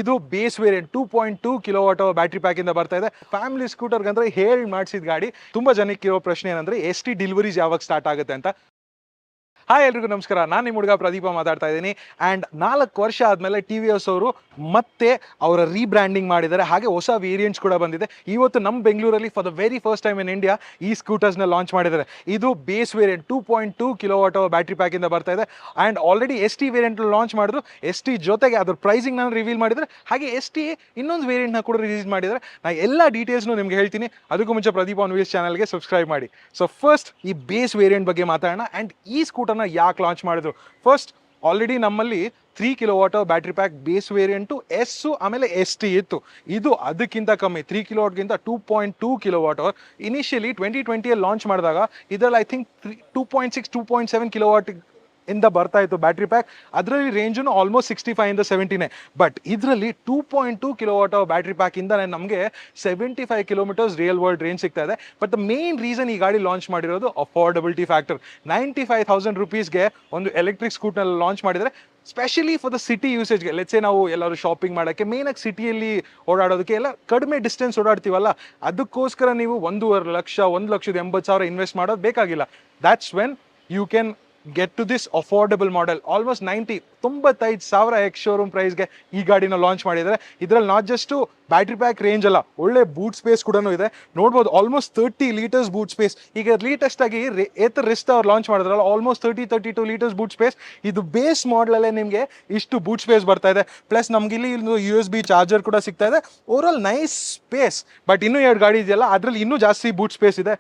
ಇದು base variant 2.2 kilowatt battery pack ಇಂದ ಬರ್ತಾ ಇದೆ. ಫ್ಯಾಮಿಲಿ ಸ್ಕೂಟರ್ ಅಂದ್ರೆ ಹೇಳಿ ಮಾಡಿಸಿದ ಗಾಡಿ. ತುಂಬಾ ಜನಕ್ಕೆ ಇರೋ ಪ್ರಶ್ನೆ ಏನಂದ್ರೆ ಎಸ್ ಟಿ ಡೆಲಿವರೀಸ್ ಯಾವಾಗ ಸ್ಟಾರ್ಟ್ ಆಗುತ್ತೆ ಅಂತ. ಹಾಯ್ ಎಲ್ರಿಗೂ ನಮಸ್ಕಾರ, ನಾನು ನಿಮ್ಮ ಹುಡುಗ ಪ್ರದೀಪ ಮಾತಾಡ್ತಾ ಇದ್ದೀನಿ. ಆ್ಯಂಡ್ 4 ವರ್ಷ ಆದಮೇಲೆ ಟಿ ವಿ ಎಸ್ ಅವರು ಮತ್ತೆ ಅವರ ರೀಬ್ರ್ಯಾಂಡಿಂಗ್ ಮಾಡಿದ್ದಾರೆ, ಹಾಗೆ ಹೊಸ ವೇರಿಯಂಟ್ಸ್ ಕೂಡ ಬಂದಿದೆ. ಇವತ್ತು ನಮ್ಮ ಬೆಂಗಳೂರಲ್ಲಿ for the very first time in India ಈ ಸ್ಕೂಟರ್ಸ್ನ ಲಾಂಚ್ ಮಾಡಿದ್ದಾರೆ. ಇದು ಬೇಸ್ ವೇರಿಯಂಟ್ 2.2 ಕಿಲೋವಾಟ್ ಬ್ಯಾಟ್ರಿ ಪ್ಯಾಕಿಂದ ಬರ್ತಾ ಇದೆ. And already S T variant launch ಮಾಡಿದ್ರು. ಎಸ್ ಟಿ ಜೊತೆಗೆ ಅದ್ರ ಪ್ರೈಸಿಂಗ್ ನಾನು ರಿವೀಲ್ ಮಾಡಿದರೆ, ಹಾಗೆ ಎಸ್ ಟಿ ಇನ್ನೊಂದು ವೇರಿಯಂಟ್ನ ಕೂಡ ರಿಲೀಸ್ ಮಾಡಿದ್ದಾರೆ. ನಾನು ಎಲ್ಲ ಡೀಟೇಲ್ಸ್ನು ನಿಮ್ಗೆ ಹೇಳ್ತೀನಿ. ಅದಕ್ಕೂ ಮುಂಚೆ ಪ್ರದೀಪ್ ಆನ್ ವೀಲ್ಸ್ ಚಾನಲ್ಗೆ ಸಬ್ಸ್ಕ್ರೈಬ್ ಮಾಡಿ. ಸೊ ಫಸ್ಟ್ ಈ ಬೇಸ್ ವೇರಿಯಂಟ್ ಬಗ್ಗೆ ಮಾತಾಡೋಣ. ಆ್ಯಂಡ್ ಈ ಸ್ಕೂಟರ್ನ ಯಾಕೆ ಲಾಂಚ್ ಮಾಡಿದ್ರು. ಫಸ್ಟ್, ಆಲ್ರೆಡಿ ನಮ್ಮಲ್ಲಿ 3 kilowatt battery pack base variant S ಆಮೇಲೆ ಎಸ್ ಟಿ ಇತ್ತು. ಇದು ಅದಕ್ಕಿಂತ ಕಮ್ಮಿ, 3 ಕಿಲೋವಾಟ್ಗಿಂತ 2.2 ಕಿಲೋವಾಟ್ ಅವರ್. ಇನಿಷಿಯಲಿ 2020 ಲಾಂಚ್ ಮಾಡಿದಾಗ ಇದರಲ್ಲಿ ಐ ಥಿಂಕ್ 2.6 2.7 ಕಿಲೋವಾಟ್ ಇಂದ ಬರ್ತಾ ಇತ್ತು ಬ್ಯಾಟ್ರಿ ಪ್ಯಾಕ್. ಅದರಲ್ಲಿ ರೇಂಜು ಆಲ್ಮೋಸ್ಟ್ 65 ಇಂದ 70ನೇ. ಬಟ್ ಇದರಲ್ಲಿ 2.2 ಕಿಲೋವಾಟ್ ಬ್ಯಾಟ್ರಿ ಪ್ಯಾಕ್ ಇಂದ ನಮಗೆ 75 ಕಿಲೋಮೀಟರ್ಸ್ ರಿಯಲ್ ವರ್ಲ್ಡ್ ರೇಂಜ್ ಸಿಗ್ತಾ ಇದೆ. ಬಟ್ ದ ಮೇನ್ ರೀಸನ್ ಈ ಗಾಡಿ ಲಾಂಚ್ ಮಾಡಿರೋದು ಅಫೋರ್ಡಬಿಲಿಟಿ ಫ್ಯಾಕ್ಟರ್. 95,000 ರುಪೀಸ್ಗೆ ಒಂದು ಎಲೆಕ್ಟ್ರಿಕ್ ಸ್ಕೂಟರ್ ಲಾಂಚ್ ಮಾಡಿದರೆ, ಸ್ಪೆಷಲಿ ಫಾರ್ ದ ಸಿಟಿ ಯೂಸೇಜ್ಗೆ. ಲೆಟ್ಸೆ ನಾವು ಎಲ್ಲರೂ ಶಾಪಿಂಗ್ ಮಾಡೋಕ್ಕೆ, ಮೇನಾಗಿ ಸಿಟಿಯಲ್ಲಿ ಓಡಾಡೋದಕ್ಕೆ, ಎಲ್ಲ ಕಡಿಮೆ ಡಿಸ್ಟೆನ್ಸ್ ಓಡಾಡ್ತೀವಲ್ಲ, ಅದಕ್ಕೋಸ್ಕರ ನೀವು 1.5 ಲಕ್ಷ 1,80,000 ಇನ್ವೆಸ್ಟ್ ಮಾಡೋದು ಬೇಕಾಗಿಲ್ಲ. That's when you can get to this affordable model. Almost 95,000 ex showroom ಪ್ರೈಸ್ಗೆ ಈ ಗಾಡಿನ ಲಾಂಚ್ ಮಾಡಿದ್ದಾರೆ. ಇದರಲ್ಲಿ not just battery pack range ಅಲ್ಲ, ಒಳ್ಳೆ ಬೂಟ್ ಸ್ಪೇಸ್ ಕೂಡ ಇದೆ. ನೋಡ್ಬೋದು, ಆಲ್ಮೋಸ್ಟ್ 30 ಲೀಟರ್ಸ್ ಬೂಟ್ ಸ್ಪೇಸ್. ಈಗ ಲೇಟೆಸ್ಟ್ ಆಗಿ ಏತರ್ ರಿಸ್ಟ್ ಅವ್ರು ಲಾಂಚ್ ಮಾಡಿದ್ರಲ್ಲ, ಆಲ್ಮೋಸ್ಟ್ 32 ಲೀಟರ್ಸ್ ಬೂಟ್ ಸ್ಪೇಸ್. ಇದು ಬೇಸ್ ಮಾಡಲಲ್ಲೇ ನಿಮಗೆ ಇಷ್ಟು ಬೂಟ್ ಸ್ಪೇಸ್ ಬರ್ತಾ ಇದೆ. ಪ್ಲಸ್ ನಮ್ಗೆ ಇಲ್ಲಿ USB ಚಾರ್ಜರ್ ಕೂಡ ಸಿಗ್ತಾ ಇದೆ. Overall nice space. ಬಟ್ ಇನ್ನೂ 2 ಗಾಡಿ ಇದೆಯಲ್ಲ, ಅದರಲ್ಲಿ ಇನ್ನೂ ಜಾಸ್ತಿ ಬೂಟ್ ಸ್ಪೇಸ್ ಇದೆ.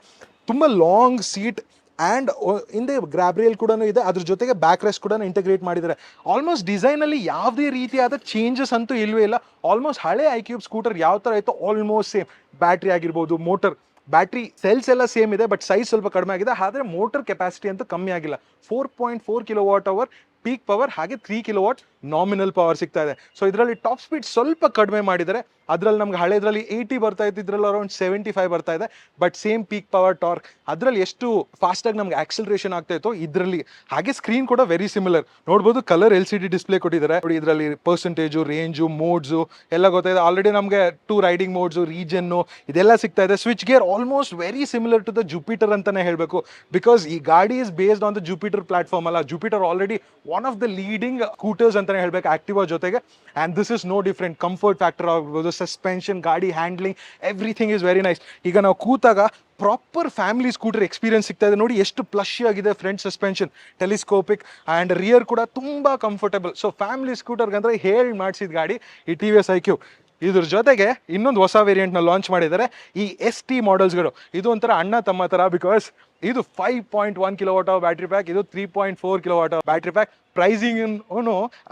ತುಂಬ ಲಾಂಗ್ ಸೀಟ್ ಆ್ಯಂಡ್ ಹಿಂದೆ ಗ್ರಾಬ್ರಿಯಲ್ ಕೂಡ ಇದೆ. ಅದ್ರ ಜೊತೆಗೆ ಬ್ಯಾಕ್ ರೆಸ್ಟ್ ಕೂಡ ಇಂಟಗ್ರೇಟ್ ಮಾಡಿದ್ದಾರೆ. ಆಲ್ಮೋಸ್ಟ್ ಡಿಸೈನಲ್ಲಿ ಯಾವುದೇ ರೀತಿಯಾದ ಚೇಂಜಸ್ ಅಂತೂ ಇಲ್ಲವೇ ಇಲ್ಲ. ಆಲ್ಮೋಸ್ಟ್ ಹಳೆ iQube ಸ್ಕೂಟರ್ ಯಾವ ಥರ ಇತ್ತು ಆಲ್ಮೋಸ್ಟ್ ಸೇಮ್. ಬ್ಯಾಟ್ರಿ ಆಗಿರ್ಬೋದು, ಮೋಟರ್, ಬ್ಯಾಟ್ರಿ ಸೆಲ್ಸ್ ಎಲ್ಲ ಸೇಮ್ ಇದೆ, ಬಟ್ ಸೈಜ್ ಸ್ವಲ್ಪ ಕಡಿಮೆ ಆಗಿದೆ. ಆದರೆ ಮೋಟರ್ ಕೆಪಾಸಿಟಿ ಅಂತೂ ಕಮ್ಮಿ ಆಗಿಲ್ಲ. 4.4 ಕಿಲೋವಾಟ್ ಅವರ್ ಪೀಕ್ ಪವರ್, ಹಾಗೆ 3 ಕಿಲೋವಾಟ್ ನಾಮಿನಲ್ ಪವರ್ ಸಿಗ್ತಾ ಇದೆ. ಸೊ ಇದರಲ್ಲಿ ಟಾಪ್ ಸ್ಪೀಡ್ ಸ್ವಲ್ಪ ಕಡಿಮೆ ಮಾಡಿದರೆ. ಅದರಲ್ಲಿ ನಮ್ಗೆ ಹಳೆದ್ರಲ್ಲಿ 80 ಬರ್ತಾ ಇತ್ತು, ಇದರಲ್ಲಿ ಅರೌಂಡ್ 75 ಬರ್ತಾ ಇದೆ. But same peak power, torque, ಅದರಲ್ಲಿ ಎಷ್ಟು ಫಾಸ್ಟಾಗಿ ನಮ್ಗೆ ಆಕ್ಸಲರೇಷನ್ ಆಗ್ತಾ ಇತ್ತು ಇದರಲ್ಲಿ. ಹಾಗೆ ಸ್ಕ್ರೀನ್ ಕೂಡ ವೆರಿ ಸಿಮಿಲರ್. ನೋಡ್ಬೋದು, ಕಲರ್ LCD ಡಿಸ್ಪ್ಲೇ ಕೊಟ್ಟಿದ್ದಾರೆ ನೋಡಿ. ಇದರಲ್ಲಿ ಪರ್ಸೆಂಟೇಜು, ರೇಂಜು, ಮೋಡ್ಸು ಎಲ್ಲ ಗೊತ್ತಾಯಿದೆ. ಆಲ್ರೆಡಿ ನಮಗೆ 2 ರೈಡಿಂಗ್ ಮೋಡ್ಸು, ರೀಜನ್ನು ಇದೆಲ್ಲ ಸಿಗ್ತಾ ಇದೆ. Switch gear almost very similar to the Jupiter ಅಂತಲೇ ಹೇಳಬೇಕು. ಬಿಕಾಸ್ ಈ ಗಾಡಿ is based on the Jupiter platform ಅಲ್ಲ. Jupiter already one of the leading scooters ಅಂತಲೇ ಹೇಳಬೇಕು ಆಕ್ಟಿವಾ ಜೊತೆಗೆ. And this is no different. Comfort factor ಆಗ್ಬೋದು, ಸಸ್ಪೆನ್ಷನ್, ಗಾಡಿ handling, everything is very nice. ಈಗ ನಾವು ಕೂತಾಗ ಪ್ರಾಪರ್ ಫ್ಯಾಮಿಲಿ ಸ್ಕೂಟರ್ ಎಕ್ಸ್ಪೀರಿಯನ್ಸ್ ಸಿಗ್ತಾ ಇದೆ ನೋಡಿ. ಎಷ್ಟು ಪ್ಲಶ್ ಆಗಿದೆ. Front suspension telescopic and rear ಕೂಡ ತುಂಬ ಕಂಫರ್ಟಬಲ್. ಸೊ ಫ್ಯಾಮಿಲಿ ಸ್ಕೂಟರ್ಗಂದ್ರೆ ಹೇಳಿ ಮಾಡಿಸಿದ ಗಾಡಿ ಈ TVS iQube. ಇದ್ರ ಜೊತೆಗೆ ಇನ್ನೊಂದು ಹೊಸ ವೇರಿಯಂಟ್ನ ಲಾಂಚ್ ಮಾಡಿದ್ದಾರೆ, ಈ ಎಸ್ ಟಿ ಮಾಡೆಲ್ಸ್ಗಳು. ಇದು ಒಂಥರ ಅಣ್ಣ ತಮ್ಮ ಥರ. ಬಿಕಾಸ್ ಇದು 5.1 ಕಿಲೋವಾಟ್ ಬ್ಯಾಟ್ರಿ ಪ್ಯಾಕ್, ಇದು 3.4 ಕಿಲೋವಾಟ್ ಬ್ಯಾಟ್ರಿ ಪ್ಯಾಕ್. ಪ್ರೈಸಿಂಗ್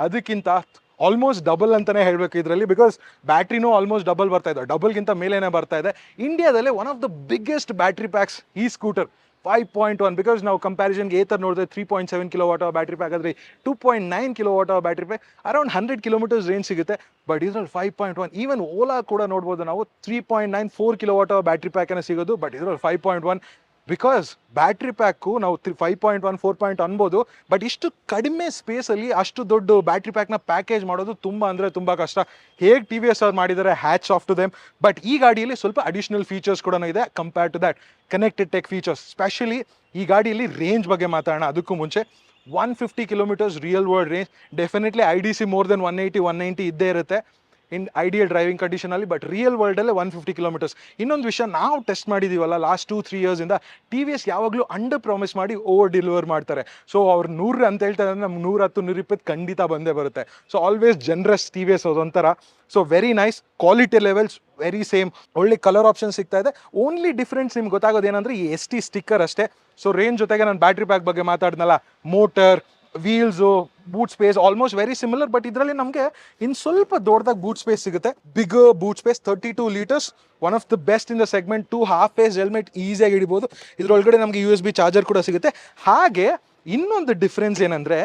ಅದಕ್ಕಿಂತ ಆಲ್ಮೋಸ್ಟ್ ಡಬಲ್ ಅಂತಲೇ ಹೇಳಬೇಕು ಇದರಲ್ಲಿ. ಬಿಕಾಸ್ ಬ್ಯಾಟ್ರಿನೂ ಆಲ್ಮೋಸ್ಟ್ ಡಬಲ್ ಬರ್ತಾ ಇದೆ, ಡಬಲ್ಗಿಂತ ಮೇಲೇನೆ ಬರ್ತಾ ಇದೆ. ಇಂಡಿಯಾದಲ್ಲೇ one of the biggest battery packs ಈ ಸ್ಕೂಟರ್ 5.1. ಬಿಕಾಸ್ ನಾವು ಕಂಪ್ಯಾರಿಸನ್ಗೆ ಥರ ನೋಡಿದ್ರೆ 3.7 ಕಿಲೋವಾಟ್ ಬ್ಯಾಟ್ರಿ ಪ್ಯಾಕ್ ಆದರೆ 2.9 kilowatt battery pack around 100 kilometres range ಸಿಗುತ್ತೆ. ಬಟ್ ಇದರಲ್ಲಿ 5.1. ಈವನ್ ಓಲಾ ಕೂಡ ನೋಡ್ಬೋದು ನಾವು 3.9 4 ಕಿಲೋವಾಟ್ ಬ್ಯಾಟ್ರಿ ಪ್ಯಾಕನ್ನು ಸಿಗೋದು. ಬಟ್ ಇದರಲ್ಲಿ 5.1. ಬಿಕಾಸ್ ಬ್ಯಾಟ್ರಿ ಪ್ಯಾಕು ನಾವು 5.1 4 ಅನ್ಬೋದು. ಬಟ್ ಇಷ್ಟು ಕಡಿಮೆ ಸ್ಪೇಸಲ್ಲಿ ಅಷ್ಟು ದೊಡ್ಡ ಬ್ಯಾಟ್ರಿ ಪ್ಯಾಕ್ನ ಪ್ಯಾಕೇಜ್ ಮಾಡೋದು ತುಂಬ ಅಂದರೆ ತುಂಬ ಕಷ್ಟ. ಹೇಗೆ TVS ಅವ್ರು ಮಾಡಿದ್ದಾರೆ, hats off to them. But ಈ ಗಾಡಿಯಲ್ಲಿ ಸ್ವಲ್ಪ ಅಡಿಷನಲ್ ಫೀಚರ್ಸ್ ಕೂಡ ಇದೆ compare to that. Connected tech features. Specially ಈ ಗಾಡಿಯಲ್ಲಿ ರೇಂಜ್ ಬಗ್ಗೆ ಮಾತಾಡೋಣ. ಅದಕ್ಕೂ ಮುಂಚೆ 150 kilometres real world range. Definitely IDC more than 180 ಇದ್ದೇ ಇರುತ್ತೆ ಇನ್ ಐಡಿಯಲ್ ಡ್ರೈವಿಂಗ್ ಕಂಡೀಷನಲ್ಲಿ. ಬಟ್ ರಿಯಲ್ ವರ್ಲ್ಡಲ್ಲೇ 150 ಕಿಲೋಮೀಟರ್ಸ್. ಇನ್ನೊಂದು ವಿಷಯ, ನಾವು ಟೆಸ್ಟ್ ಮಾಡಿದ್ದೀವಲ್ಲ ಲಾಸ್ಟ್ 2-3 ಇಯರ್ಸಿಂದ, TVS ಯಾವಾಗಲೂ ಅಂಡರ್ ಪ್ರಾಮಿಸ್ ಮಾಡಿ ಓವರ್ ಡೆಲಿವರ್ ಮಾಡ್ತಾರೆ. ಸೊ ಅವ್ರು 100 ಅಂತ ಹೇಳ್ತಾರೆ ಅಂದರೆ ನಮ್ಗೆ 110 120 ಖಂಡಿತ ಬಂದೇ ಬರುತ್ತೆ. ಸೊ ಆಲ್ವೇಸ್ ಜನರಸ್ TVS ಅದೊಂಥರ. So very nice. Quality levels very same. ಒಳ್ಳೆ ಕಲರ್ ಆಪ್ಷನ್ ಸಿಗ್ತಾ ಇದೆ. ಓನ್ಲಿ ಡಿಫ್ರೆನ್ಸ್ ನಿಮ್ಗೆ ಗೊತ್ತಾಗೋದು ಏನಂದರೆ ಈ ST ಸ್ಟಿಕ್ಕರ್ ಅಷ್ಟೇ. ಸೊ ರೇಂಜ್ ಜೊತೆಗೆ ನಾನು ಬ್ಯಾಟ್ರಿ ಪ್ಯಾಕ್ ಬಗ್ಗೆ ಮಾತಾಡಿದ್ನಲ್ಲ, motor, wheels, boot space almost very similar. But ಇದರಲ್ಲಿ ನಮಗೆ ಇನ್ನು ಸ್ವಲ್ಪ ದೊಡ್ಡದಾಗಿ ಬೂಟ್ ಸ್ಪೇಸ್ ಸಿಗುತ್ತೆ. Big boot space, 32 litres, one of the best in the segment. 2 half face helmet ಈಸಿಯಾಗಿ ಹಿಡಿಬೋದು. ಇದರೊಳಗಡೆ ನಮಗೆ USB ಚಾರ್ಜರ್ ಕೂಡ ಸಿಗುತ್ತೆ. ಹಾಗೆ ಇನ್ನೊಂದು ಡಿಫ್ರೆನ್ಸ್ ಏನಂದರೆ,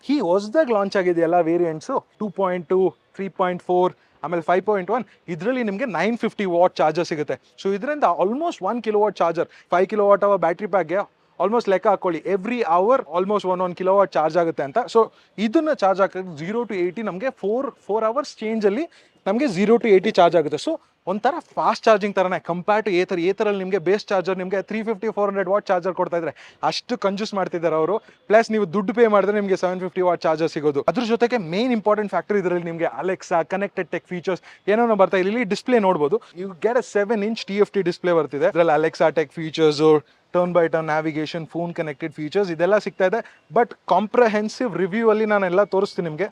ಈ ಹೊಸದಾಗಿ ಲಾಂಚ್ ಆಗಿದೆಯಲ್ಲ ವೇರಿಯಂಟ್ಸು 2.2 3.4 ಆಮೇಲೆ 5.1, ಇದರಲ್ಲಿ ನಿಮಗೆ 950 ವಾಟ್ ಚಾರ್ಜರ್ ಸಿಗುತ್ತೆ. ಸೊ ಇದರಿಂದ almost 1 kilowatt charger, 5 kilowatt battery ಪ್ಯಾಕ್ಗೆ ಆಲ್ಮೋಸ್ಟ್ ಲೆಕ್ಕ ಹಾಕೊಳ್ಳಿ every hour almost 1 kilowatt charge ಆಗುತ್ತೆ ಅಂತ. ಸೊ ಇದನ್ನ ಚಾರ್ಜ್ ಹಾಕೋದು 0 to 80 ನಮಗೆ 4 ಅವರ್ಸ್ ಚೇಂಜ್ ಅಲ್ಲಿ ನಮಗೆ 0 to 80 ಚಾರ್ಜ್ ಆಗುತ್ತೆ. ಸೊ ಒಂಥರ ಫಾಸ್ಟ್ ಚಾರ್ಜಿಂಗ್ ತರನೇ ಕಂಪೇರ್ ಟು ಏತರಲ್ಲಿ ನಿಮಗೆ ಬೇಸ್ ಚಾರ್ಜರ್ ನಿಮಗೆ 350-400 ವಾಟ್ ಚಾರ್ಜರ್ ಕೊಡ್ತಾ ಇದ್ರೆ ಅಷ್ಟು ಕಂಜೂಸ್ ಮಾಡ್ತಿದ್ದಾರೆ ಅವರು. ಪ್ಲಸ್ ನೀವು ದುಡ್ಡು ಪೇ ಮಾಡಿದ್ರೆ ನಿಮಗೆ 750 ವಾಟ್ ಚಾರ್ಜರ್ ಸಿಗೋದು. ಅದ್ರ ಜೊತೆಗೆ ಮೇನ್ ಇಂಪಾರ್ಟೆಂಟ್ ಫ್ಯಾಕ್ಟರ್ ಇದರಲ್ಲಿ ನಿಮಗೆ ಅಲೆಕ್ಸಾ, ಕನೆಕ್ಟೆಡ್ ಟೆಕ್ ಫೀಚರ್ಸ್ ಏನೋ ಬರ್ತಾ ಇಲ್ಲಿ ಡಿಸ್ಪ್ಲೇ ನೋಡಬಹುದು. You get a 7-inch TFT display ಬರ್ತಿದೆ. ಇದರಲ್ಲಿ Alexa tech features, turn by turn navigation, phone connected features ಇದೆಲ್ಲ ಸಿಗ್ತಾ ಇದೆ. ಬಟ್ ಕಾಂಪ್ರಹೆನ್ಸಿವ್ ರಿವ್ಯೂ ಅಲ್ಲಿ ನಾನೆಲ್ಲ ತೋರಿಸ್ತೀನಿ ನಿಮಗೆ.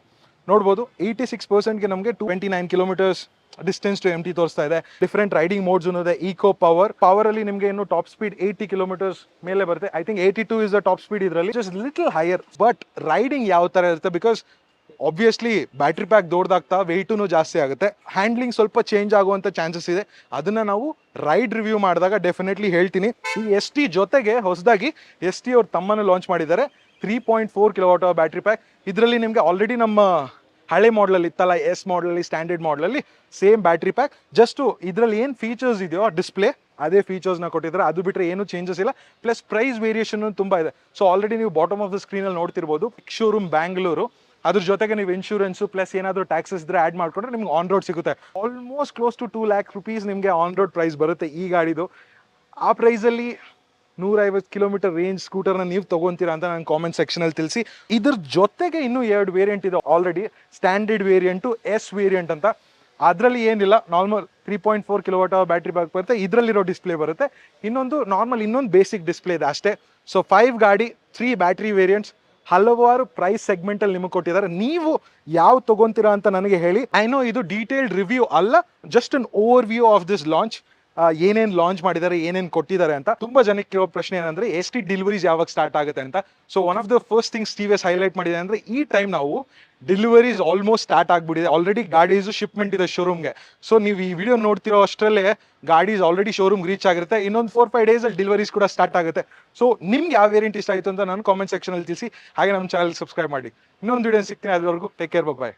ನೋಡ್ಬೋದು 86%ಗೆ ನಮಗೆ 29 ಕಿಲೋಮೀಟರ್ಸ್ ಡಿಸ್ಟೆನ್ಸ್ ಟು ಎಂಟಿ ತೋರಿಸ್ತಾ ಇದೆ. ಡಿಫರೆಂಟ್ ರೈಡಿಂಗ್ ಮೋಡ್ಸ್ ಇದೆ. ಈಕೋ ಪವರ್ ಅಲ್ಲಿ ನಿಮಗೆ ಇನ್ನು ಟಾಪ್ ಸ್ಪೀಡ್ 80 ಕಿಲೋಮೀಟರ್ಸ್ ಮೇಲೆ ಬರುತ್ತೆ. I think 82 is the top speed ಇದರಲ್ಲಿ, just little higher. But riding ಯಾವ ತರ ಇರುತ್ತೆ, ಬಿಕಾಸ್ ಆಬ್ವಿಯಸ್ಲಿ ಬ್ಯಾಟ್ರಿ ಪ್ಯಾಕ್ ದೊಡ್ಡದಾಗ್ತಾ ವೆಯ್ಟೂ ಜಾಸ್ತಿ ಆಗುತ್ತೆ. ಹ್ಯಾಂಡ್ಲಿಂಗ್ ಸ್ವಲ್ಪ ಚೇಂಜ್ ಆಗುವಂತ ಚಾನ್ಸಸ್ ಇದೆ. ಅದನ್ನ ನಾವು ರೈಡ್ ರಿವ್ಯೂ ಮಾಡಿದಾಗ ಡೆಫಿನೆಟ್ಲಿ ಹೇಳ್ತೀನಿ. ಈ ST ಜೊತೆಗೆ ಹೊಸದಾಗಿ ST ಅವ್ರ ತಮ್ಮನ್ನು ಲಾಂಚ್ ಮಾಡಿದ್ದಾರೆ 3.4 ಕಿಲೋವಾಟ್ ಬ್ಯಾಟ್ರಿ ಪ್ಯಾಕ್. ಇದರಲ್ಲಿ ನಿಮಗೆ ಆಲ್ರೆಡಿ ನಮ್ಮ ಹಳೆ ಮಾಡಲಲ್ಲಿ ಇತ್ತಲ್ಲ, S ಮಾಡಲಲ್ಲಿ, ಸ್ಟ್ಯಾಂಡರ್ಡ್ ಮಾಡಲಲ್ಲಿ ಸೇಮ್ ಬ್ಯಾಟ್ರಿ ಪ್ಯಾಕ್. ಜಸ್ಟ್ ಇದರಲ್ಲಿ ಏನು ಫೀಚರ್ಸ್ ಇದೆಯೋ ಡಿಸ್ಪ್ಲೇ ಅದೇ ಫೀಚರ್ಸ್ನ ಕೊಟ್ಟಿದ್ದಾರೆ. ಅದು ಬಿಟ್ಟರೆ ಏನು ಚೇಂಜಸ್ ಇಲ್ಲ. ಪ್ಲಸ್ ಪ್ರೈಸ್ ವೇರಿಯೇಷನ್ ತುಂಬ ಇದೆ. ಸೊ ಆಲ್ರೆಡಿ ನೀವು ಬಾಟಮ್ ಆಫ್ ದ ಸ್ಕ್ರೀನಲ್ಲಿ ನೋಡ್ತಿರ್ಬೋದು, ಶೋರೂಮ್ ಬ್ಯಾಂಗ್ಳೂರು. ಅದ್ರ ಜೊತೆಗೆ ನೀವು ಇನ್ಶೂರೆನ್ಸು ಪ್ಲಸ್ ಏನಾದರೂ ಟ್ಯಾಕ್ಸಸ್ ಇದ್ರೆ ಆ್ಯಡ್ ಮಾಡ್ಕೊಂಡ್ರೆ ನಿಮ್ಗೆ ಆನ್ ರೋಡ್ ಸಿಗುತ್ತೆ. Almost close to 2 lakh rupees ನಿಮಗೆ ಆನ್ ರೋಡ್ ಪ್ರೈಸ್ ಬರುತ್ತೆ ಈ ಗಾಡಿದು. ಆ ಪ್ರೈಸಲ್ಲಿ 150 ಕಿಲೋಮೀಟರ್ ರೇಂಜ್ ಸ್ಕೂಟರ್ನ ನೀವು ತೊಗೊತೀರಾ ಅಂತ ನಾನು ಕಾಮೆಂಟ್ ಸೆಕ್ಷನಲ್ಲಿ ತಿಳಿಸಿ. ಇದ್ರ ಜೊತೆಗೆ ಇನ್ನೂ 2 ವೇರಿಯಂಟ್ ಇದೆ already. Standard variant, S variant ಅಂತ. ಅದರಲ್ಲಿ ಏನಿಲ್ಲ, ನಾರ್ಮಲ್ 3.4 ಕಿಲೋವಾಟ್ ಬ್ಯಾಟ್ರಿ ಬ್ಯಾಕ್ ಬರುತ್ತೆ. ಇದರಲ್ಲಿರೋ ಡಿಸ್ಪ್ಲೇ ಬರುತ್ತೆ. ಇನ್ನೊಂದು ಬೇಸಿಕ್ ಡಿಸ್ಪ್ಲೇ ಇದೆ ಅಷ್ಟೇ. ಸೊ 5 ಗಾಡಿ, 3 ಬ್ಯಾಟ್ರಿ ವೇರಿಯಂಟ್ಸ್, ಹಲವಾರು ಪ್ರೈಸ್ ಸೆಗ್ಮೆಂಟಲ್ಲಿ ನಿಮಗೆ ಕೊಟ್ಟಿದ್ದಾರೆ. ನೀವು ಯಾವ ತೊಗೊತೀರಾ ಅಂತ ನನಗೆ ಹೇಳಿ. ಐ ನೋ ಇದು ಡೀಟೇಲ್ಡ್ ರಿವ್ಯೂ ಅಲ್ಲ, just an over view of this launch. ಏನೇನು ಲಾಂಚ್ ಮಾಡಿದ್ದಾರೆ, ಏನೇನು ಕೊಟ್ಟಿದ್ದಾರೆ ಅಂತ. ತುಂಬಾ ಜನಕ್ಕೆ ಕೇಳೋ ಪ್ರಶ್ನೆ ಏನಂದ್ರೆ ST ಡೆಲಿವರೀಸ್ ಯಾವಾಗ ಸ್ಟಾರ್ಟ್ ಆಗುತ್ತೆ ಅಂತ. So one of the first things TVS highlight ಮಾಡಿದೆ ಅಂದ್ರೆ ಈ ಟೈಮ್ ನಾವು ಡೆಲಿವರೀಸ್ ಆಲ್ಮೋಸ್ಟ್ ಸ್ಟಾರ್ಟ್ ಆಗ್ಬಿಟ್ಟಿದೆ. ಆಲ್ರೆಡಿ ಗಾಡೀಸು ಶಿಪ್ಮೆಂಟ್ ಇದೆ ಶೋರೂಮ್ಗೆ. ಸೊ ನೀವು ಈ ವಿಡಿಯೋ ನೋಡ್ತಿರೋ ಅಷ್ಟರಲ್ಲೇ ಗಾಡೀಸ್ ಆಲ್ರೆಡಿ ಶೋರೂಮ್ ರೀಚ್ ಆಗಿರುತ್ತೆ. ಇನ್ನೊಂದು 4-5 ಡೇಸಲ್ಲಿ ಡೆಲಿವರೀಸ್ ಕೂಡ ಸ್ಟಾರ್ಟ್ ಆಗುತ್ತೆ. ಸೊ ನಿಮ್ಗೆ ಯಾವ ವೇರಿಯಂಟ್ ಇಷ್ಟ ಆಯಿತು ಅಂತ ನಾನು ಕಾಮೆಂಟ್ ಸೆಕ್ಷನಲ್ಲಿ ತಿಳಿಸಿ. ಹಾಗೆ ನಮ್ಮ ಚಾನಲ್ ಸಬ್ಸ್ಕ್ರೈಬ್ ಮಾಡಿ. ಇನ್ನೊಂದು ವಿಡಿಯೋ ಸಿಗ್ತೀನಿ. ಅಲ್ಲಿವರೆಗೂ ಟೇಕ್ ಕೇರ್, ಬಾಯ್.